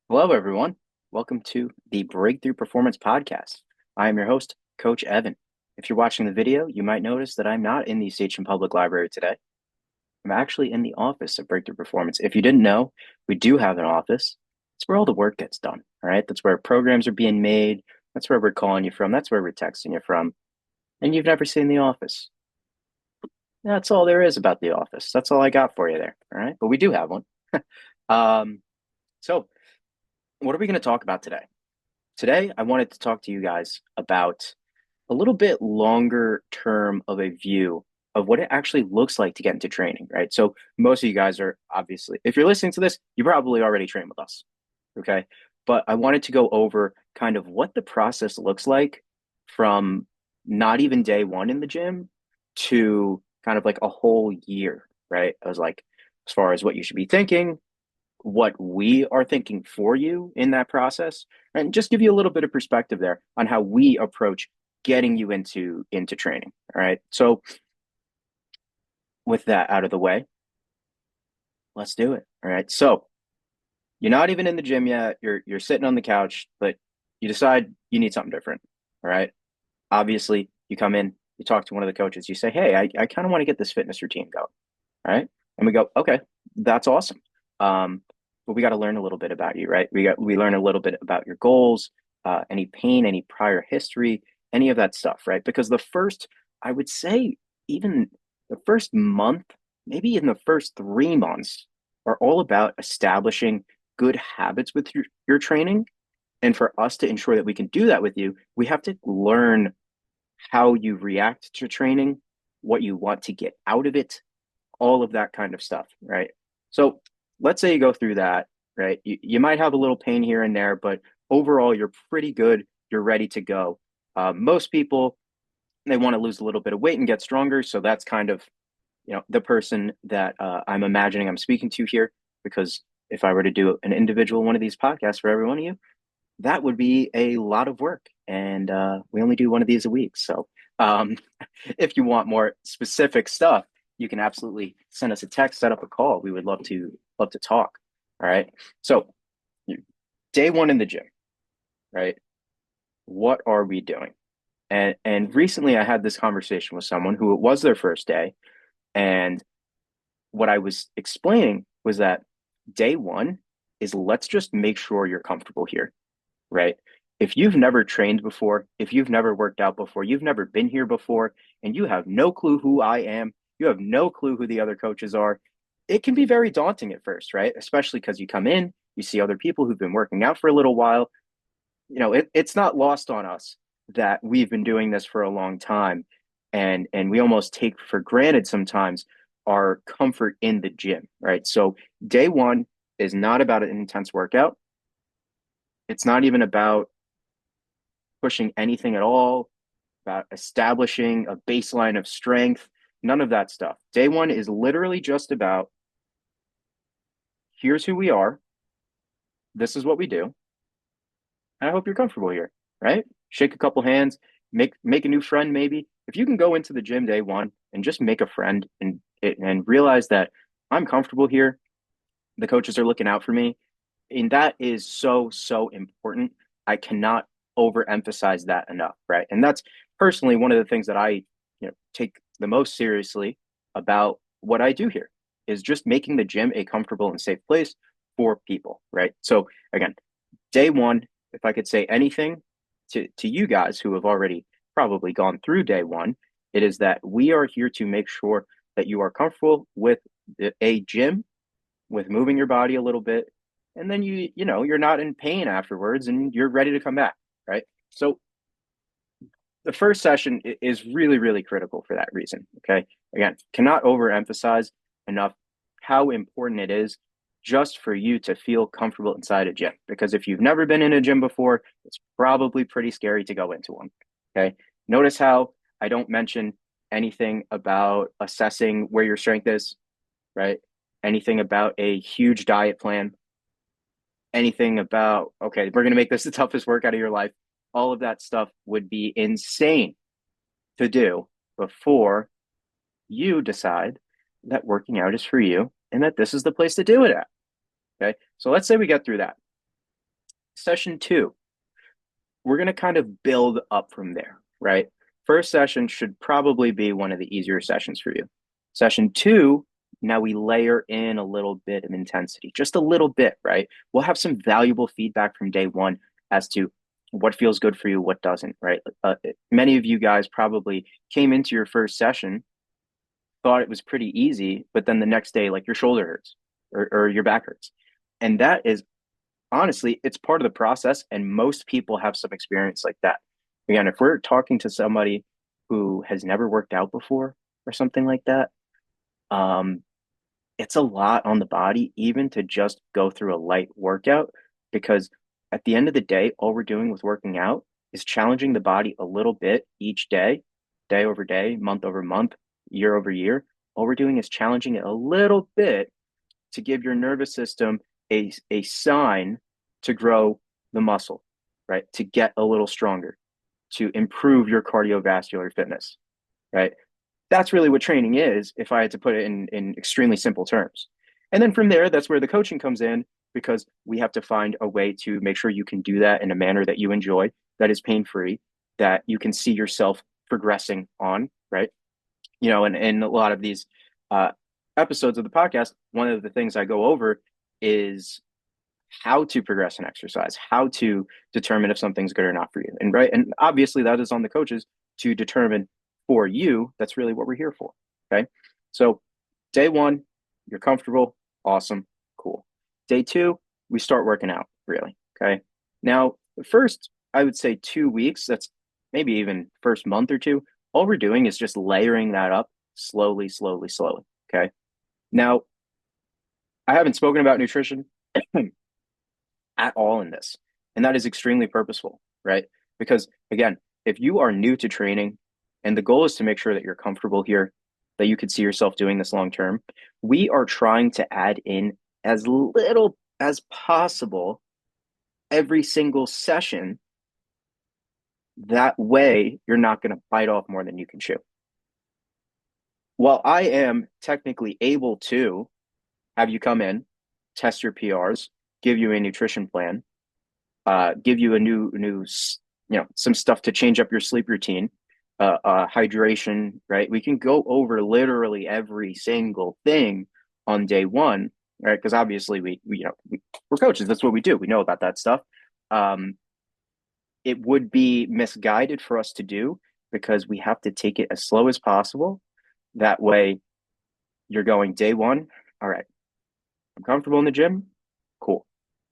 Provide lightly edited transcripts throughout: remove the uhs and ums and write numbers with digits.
Hello, everyone. Welcome to the Breakthrough Performance Podcast. I am your host, Coach Evan. If you're watching the video, you might notice that I'm not in the Station Public Library today. I'm actually in the office of Breakthrough Performance. If you didn't know, we do have an office. It's where all the work gets done, all right? That's where programs are being made. That's where we're calling you from. That's where we're texting you from. And you've never seen the office. That's all there is about the office. That's all I got for you there, all right? But we do have one. Um, so, what are we going to talk about today? Today, I wanted to talk to you guys about a little bit longer term of a view of what it actually looks like to get into training, right? So, most of you guys are obviously, if you're listening to this, you probably already train with us, okay? But I wanted to go over kind of what the process looks like from not even day one in the gym to kind of like a whole year, right? I was like, as far as what you should be thinking, what we are thinking for you in that process, and just give you a little bit of perspective there on how we approach getting you into training. All right. So with that out of the way, let's do it. All right. So you're not even in the gym yet. You're sitting on the couch, but you decide you need something different. All right. Obviously, you come in, you talk to one of the coaches, you say, "Hey, I kind of want to get this fitness routine going." All right. And we go, "Okay, that's awesome. Um, but we got to learn a little bit about you, right? We learn a little bit about your goals, any pain, any prior history, any of that stuff, right? Because the first, I would say, even the first month, maybe in the first 3 months, are all about establishing good habits with your training. And for us to ensure that we can do that with you, we have to learn how you react to training, what you want to get out of it, all of that kind of stuff, right? So let's say you go through that, right? You might have a little pain here and there, but overall, you're pretty good. You're ready to go. Most people, they want to lose a little bit of weight and get stronger. So that's kind of, the person that I'm imagining I'm speaking to here, because if I were to do an individual one of these podcasts for every one of you, that would be a lot of work. And we only do one of these a week. So um, if you want more specific stuff, you can absolutely send us a text, set up a call. We would love to talk. All right. So day one in the gym, right? What are we doing? And recently I had this conversation with someone who it was their first day. And what I was explaining was that day one is let's just make sure you're comfortable here, right? If you've never trained before, if you've never worked out before, you've never been here before, and you have no clue who I am, you have no clue who the other coaches are, it can be very daunting at first, right? Especially because you come in, you see other people who've been working out for a little while. It's not lost on us that we've been doing this for a long time, and we almost take for granted sometimes our comfort in the gym, right? So day one is not about an intense workout. It's not even about pushing anything at all, about establishing a baseline of strength, none of that stuff. Day one is literally just about here's who we are, this is what we do, and I hope you're comfortable here, right? Shake a couple hands, make a new friend maybe. If you can go into the gym day one and just make a friend and realize that I'm comfortable here, the coaches are looking out for me, and that is so important. I cannot overemphasize that enough, right? And that's personally one of the things that I, take the most seriously about what I do here is just making the gym a comfortable and safe place for people, right? So again, day one, if I could say anything to you guys who have already probably gone through day one, it is that we are here to make sure that you are comfortable with a gym, with moving your body a little bit, and then you're not in pain afterwards and you're ready to come back, right? So the first session is really critical for that reason. Okay. Again, cannot overemphasize enough how important it is just for you to feel comfortable inside a gym. Because if you've never been in a gym before, it's probably pretty scary to go into one. Okay. Notice how I don't mention anything about assessing where your strength is, right? Anything about a huge diet plan, anything about, okay, we're going to make this the toughest workout of your life. All of that stuff would be insane to do before you decide that working out is for you and that this is the place to do it at. Okay. So let's say we get through that. Session two, we're going to kind of build up from there, right? First session should probably be one of the easier sessions for you. Session two, now we layer in a little bit of intensity, just a little bit, right? We'll have some valuable feedback from day one as to what feels good for you, what doesn't, right? Many of you guys probably came into your first session, thought it was pretty easy, but then the next day, like your shoulder hurts or your back hurts. And that is honestly, it's part of the process, and most people have some experience like that. Again, if we're talking to somebody who has never worked out before or something like that, um, it's a lot on the body, even to just go through a light workout, because at the end of the day, all we're doing with working out is challenging the body a little bit each day, day over day, month over month, year over year. All we're doing is challenging it a little bit to give your nervous system a sign to grow the muscle, right? To get a little stronger, to improve your cardiovascular fitness, right? That's really what training is, if I had to put it in extremely simple terms. And then from there, that's where the coaching comes in, because we have to find a way to make sure you can do that in a manner that you enjoy, that is pain free, that you can see yourself progressing on, right? You know, and in a lot of these uh, episodes of the podcast, one of the things I go over is how to progress in exercise, how to determine if something's good or not for you. And right. And obviously that is on the coaches to determine for you. That's really what we're here for. Okay. So day one, you're comfortable. Awesome. Cool. Day two, we start working out really. Okay. Now, the first, I would say 2 weeks, that's maybe even first month or two, all we're doing is just layering that up slowly, slowly, slowly. Okay. Now, I haven't spoken about nutrition at all in this. And that is extremely purposeful, right? Because again, if you are new to training and the goal is to make sure that you're comfortable here, that you could see yourself doing this long term, we are trying to add in as little as possible every single session. That way, you're not going to bite off more than you can chew. While I am technically able to have you come in, test your PRs, give you a nutrition plan, give you a some stuff to change up your sleep routine, hydration, right? We can go over literally every single thing on day one, right? Because obviously we're coaches. That's what we do. We know about that stuff. Um, it would be misguided for us to do, because we have to take it as slow as possible. That way, you're going day one. All right, I'm comfortable in the gym. Cool.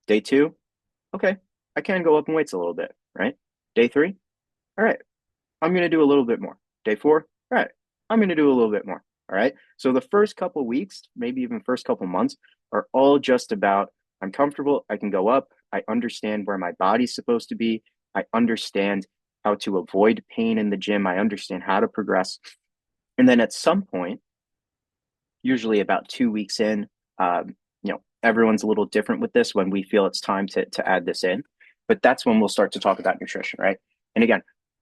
Day two, okay, I can go up in weights a little bit, right? Day three, all right, I'm going to do a little bit more. Day four, all right, I'm going to do a little bit more. All right. So the first couple of weeks, maybe even first couple of months, are all just about I'm comfortable. I can go up. I understand where my body's supposed to be. I understand how to avoid pain in the gym. I understand how to progress. And then at some point, usually about 2 weeks in, everyone's a little different with this when we feel it's time to add this in. But that's when we'll start to talk about nutrition, right? And again,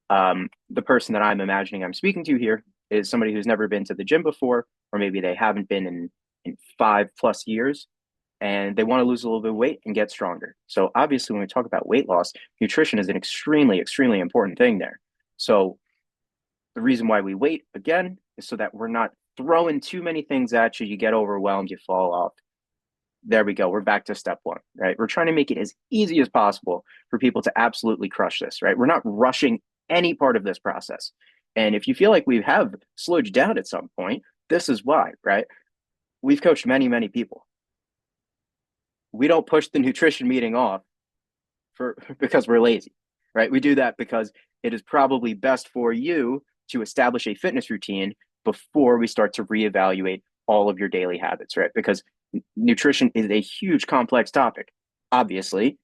the person that I'm imagining I'm speaking to here is somebody who's never been to the gym before, or maybe they haven't been in 5+ years, and they want to lose a little bit of weight and get stronger. So obviously, when we talk about weight loss, nutrition is an extremely, extremely important thing there. So the reason why we wait again is so that we're not throwing too many things at you. You get overwhelmed, you fall off. There we go. We're back to step one, right? We're trying to make it as easy as possible for people to absolutely crush this, right? We're not rushing any part of this process. And if you feel like we have slowed you down at some point, this is why, right? We've coached many, many people. We don't push the nutrition meeting off because we're lazy, right? We do that because it is probably best for you to establish a fitness routine before we start to reevaluate all of your daily habits, right? Because nutrition is a huge complex topic. Obviously,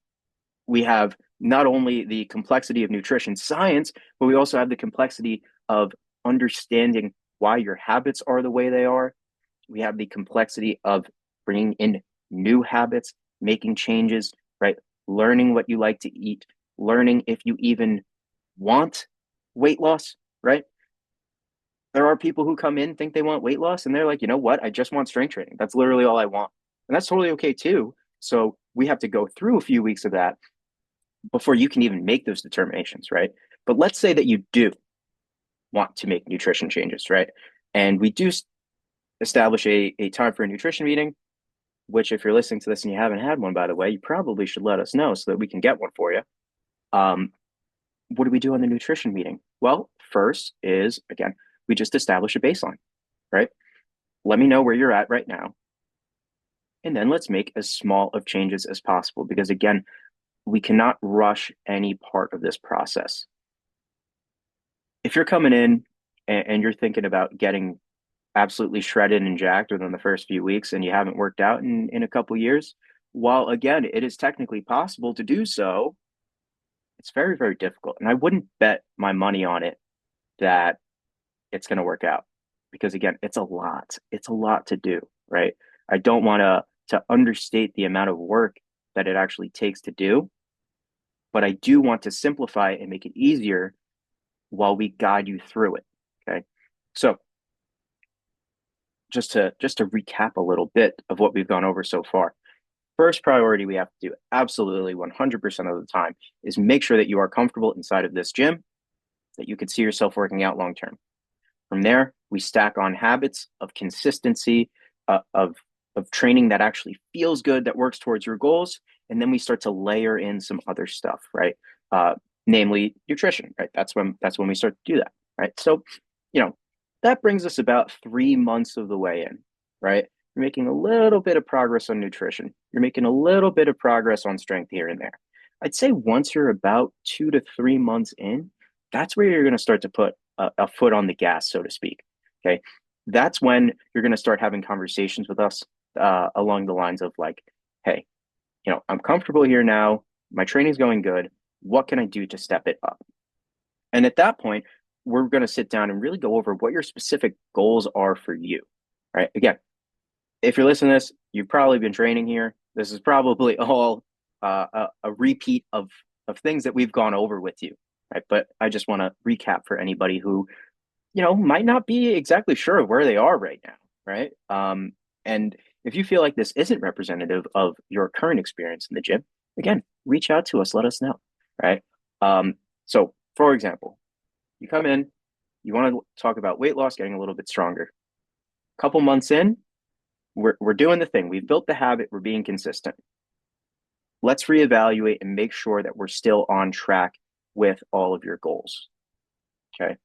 we have not only the complexity of nutrition science, but we also have the complexity of understanding why your habits are the way they are. We have the complexity of bringing in new habits, making changes, right? Learning what you like to eat, learning if you even want weight loss, right? There are people who come in, think they want weight loss, and they're like, you know what? I just want strength training. That's literally all I want. And that's totally okay too. So we have to go through a few weeks of that before you can even make those determinations, right? But let's say that you do want to make nutrition changes, right? And we do establish a time for a nutrition meeting, which if you're listening to this and you haven't had one, by the way, you probably should let us know so that we can get one for you. Um, what do we do in the nutrition meeting? Well, first is, again, we just establish a baseline, right? Let me know where you're at right now. And then let's make as small of changes as possible because, again, we cannot rush any part of this process. If you're coming in and you're thinking about getting absolutely shredded and jacked within the first few weeks and you haven't worked out in a couple years, while again, it is technically possible to do so, it's very, very difficult. And I wouldn't bet my money on it that it's going to work out because again, it's a lot. It's a lot to do, right? I don't want to understate the amount of work that it actually takes to do, but I do want to simplify it and make it easier while we guide you through it. Okay. So just to recap a little bit of what we've gone over so far. First priority we have to do absolutely 100% of the time is make sure that you are comfortable inside of this gym, that you could see yourself working out long term. From there, we stack on habits of consistency, of training that actually feels good, that works towards your goals, and then we start to layer in some other stuff, right? Namely nutrition, right? That's when we start to do that, right? So, you know, that brings us about 3 months of the way in, right? You're making a little bit of progress on nutrition. You're making a little bit of progress on strength here and there. I'd say once you're about 2 to 3 months in, that's where you're going to start to put a foot on the gas, so to speak. Okay. That's when you're going to start having conversations with us along the lines of like, hey, I'm comfortable here now. My training's going good. What can I do to step it up? And at that point, we're going to sit down and really go over what your specific goals are for you, right? Again, if you're listening to this, you've probably been training here. This is probably all a repeat of things that we've gone over with you, right? But I just want to recap for anybody who might not be exactly sure of where they are right now, right? And if you feel like this isn't representative of your current experience in the gym, again, reach out to us, let us know, right? So, for example, you come in, you want to talk about weight loss, getting a little bit stronger. A couple months in, we're doing the thing. We've built the habit. We're being consistent. Let's reevaluate and make sure that we're still on track with all of your goals. Okay.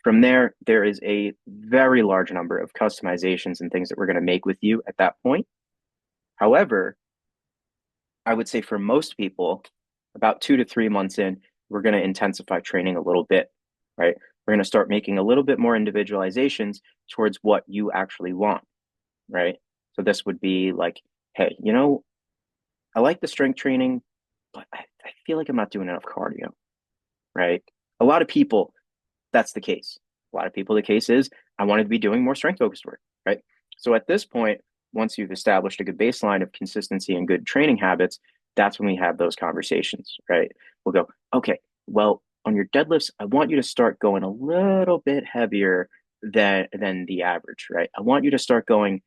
From there is a very large number of customizations and things that we're going to make with you at that point. However, I would say for most people, about 2 to 3 months in, we're going to intensify training a little bit, right? We're going to start making a little bit more individualizations towards what you actually want, right? So this would be like, hey, I like the strength training, but I feel like I'm not doing enough cardio, right? A lot of people, that's the case. A lot of people, the case is I wanted to be doing more strength focused work, right? So at this point, once you've established a good baseline of consistency and good training habits, that's when we have those conversations, right? We'll go, okay, well, on your deadlifts, I want you to start going a little bit heavier than the average, right? I want you to start going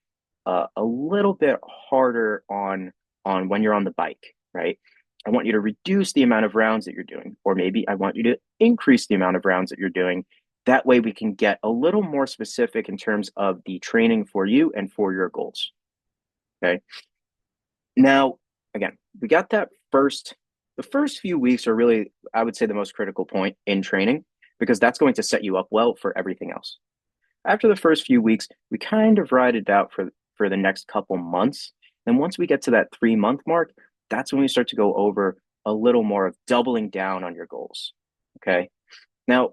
a little bit harder on when you're on the bike, right? I want you to reduce the amount of rounds that you're doing, or maybe I want you to increase the amount of rounds that you're doing. That way we can get a little more specific in terms of the training for you and for your goals. Okay. Now, again, we got the first few weeks are really, I would say, the most critical point in training because that's going to set you up well for everything else. After the first few weeks, we kind of ride it out for the next couple months. And once we get to that 3 month mark, that's when we start to go over a little more of doubling down on your goals. Okay. Now,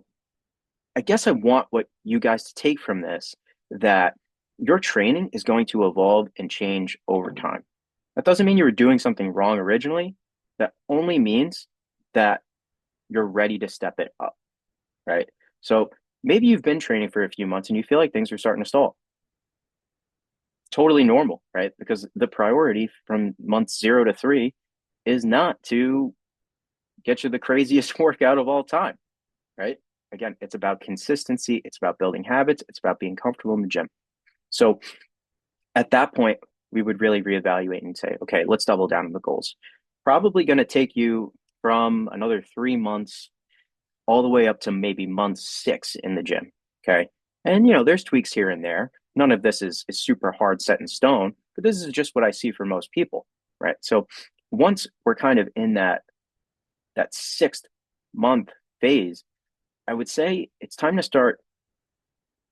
I guess I want what you guys to take from this that your training is going to evolve and change over time. That doesn't mean you were doing something wrong originally. That only means that you're ready to step it up, right? So maybe you've been training for a few months and you feel like things are starting to stall. Totally normal, right? Because the priority from month 0 to 3 is not to get you the craziest workout of all time, right? Again, it's about consistency. It's about building habits. It's about being comfortable in the gym. So at that point, we would really reevaluate and say, okay, let's double down on the goals. probably going to take you from another 3 months all the way up to maybe month 6 in the gym. Okay. And, there's tweaks here and there. None of this is super hard set in stone, but this is just what I see for most people. Right. So once we're kind of in that 6th month phase, I would say it's time to start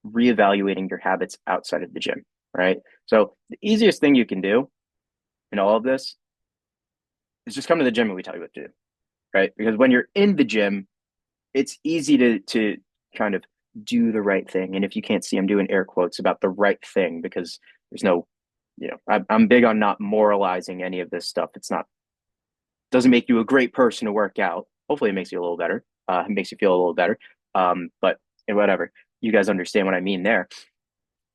reevaluating your habits outside of the gym. Right. So the easiest thing you can do in all of this is just come to the gym and we tell you what to do. Right. Because when you're in the gym, it's easy to kind of do the right thing. And if you can't see, I'm doing air quotes about the right thing because there's no, I'm big on not moralizing any of this stuff. It's not, doesn't make you a great person to work out. Hopefully it makes you a little better. It makes you feel a little better. But whatever, you guys understand what I mean there.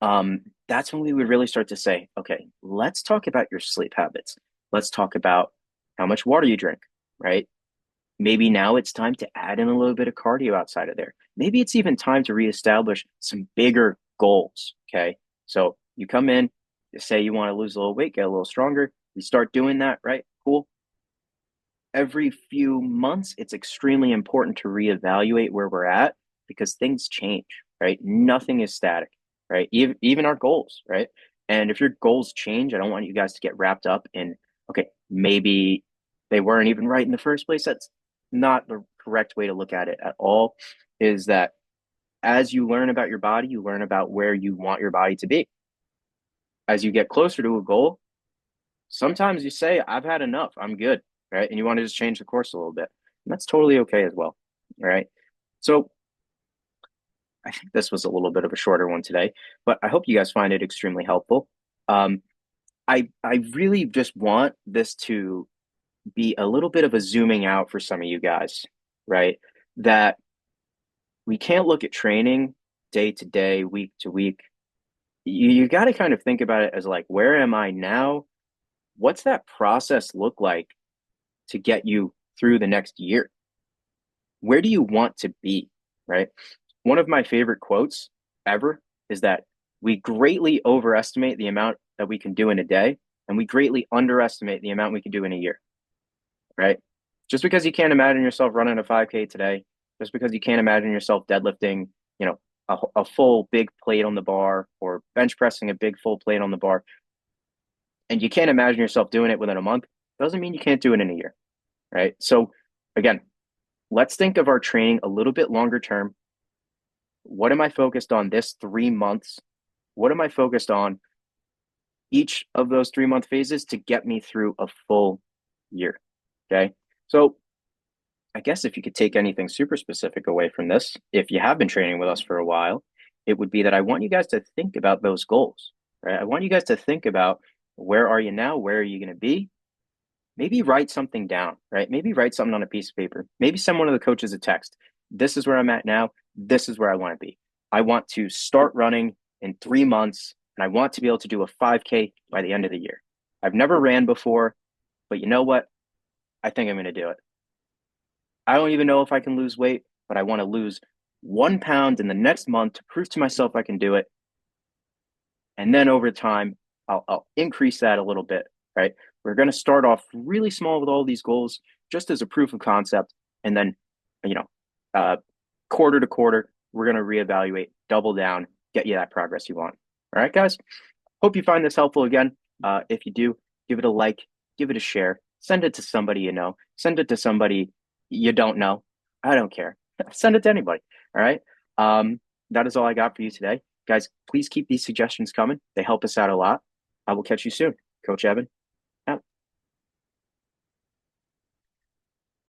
That's when we would really start to say, okay, let's talk about your sleep habits. Let's talk about how much water you drink, right? Maybe now it's time to add in a little bit of cardio outside of there. Maybe it's even time to reestablish some bigger goals. Okay. So you come in, you say you want to lose a little weight, get a little stronger. We start doing that, right? Cool. Every few months, it's extremely important to reevaluate where we're at because things change, right? Nothing is static, right? Even our goals, right? And if your goals change, I don't want you guys to get wrapped up in, okay, maybe they weren't even right in the first place. That's not the correct way to look at it at all. Is that as you learn about your body, you learn about where you want your body to be. As you get closer to a goal, sometimes you say, I've had enough, I'm good, right? And you want to just change the course a little bit. And that's totally okay as well, right? So I think this was a little bit of a shorter one today, but I hope you guys find it extremely helpful. Um, I really just want this to be a little bit of a zooming out for some of you guys, right? That we can't look at training day to day, week to week. You got to kind of think about it as like, where am I now? What's that process look like to get you through the next year? Where do you want to be, right? One of my favorite quotes ever is that we greatly overestimate the amount that we can do in a day, and we greatly underestimate the amount we can do in a year, right? Just because you can't imagine yourself running a 5K today, just because you can't imagine yourself deadlifting, a full big plate on the bar or bench pressing a big full plate on the bar, and you can't imagine yourself doing it within a month, doesn't mean you can't do it in a year, right? So again, let's think of our training a little bit longer term. What am I focused on this 3 months? What am I focused on each of those 3 month phases to get me through a full year? Okay. So I guess if you could take anything super specific away from this, if you have been training with us for a while, it would be that I want you guys to think about those goals, right? I want you guys to think about where are you now? Where are you going to be? Maybe write something down, right? Maybe write something on a piece of paper. Maybe send one of the coaches a text. This is where I'm at now. This is where I want to be. I want to start running in 3 months, and I want to be able to do a 5K by the end of the year. I've never ran before, but you know what? I think I'm going to do it. I don't even know if I can lose weight, but I want to lose 1 pound in the next month to prove to myself I can do it. And then over time, I'll increase that a little bit, right? We're going to start off really small with all these goals just as a proof of concept. And then, you know, uh, quarter to quarter, we're going to reevaluate, double down, get you that progress you want. All right, guys. Hope you find this helpful again. If you do, give it a like, give it a share, send it to somebody you know, send it to somebody you don't know. I don't care. Send it to anybody. All right. That is all I got for you today. Guys, please keep these suggestions coming. They help us out a lot. I will catch you soon. Coach Evan.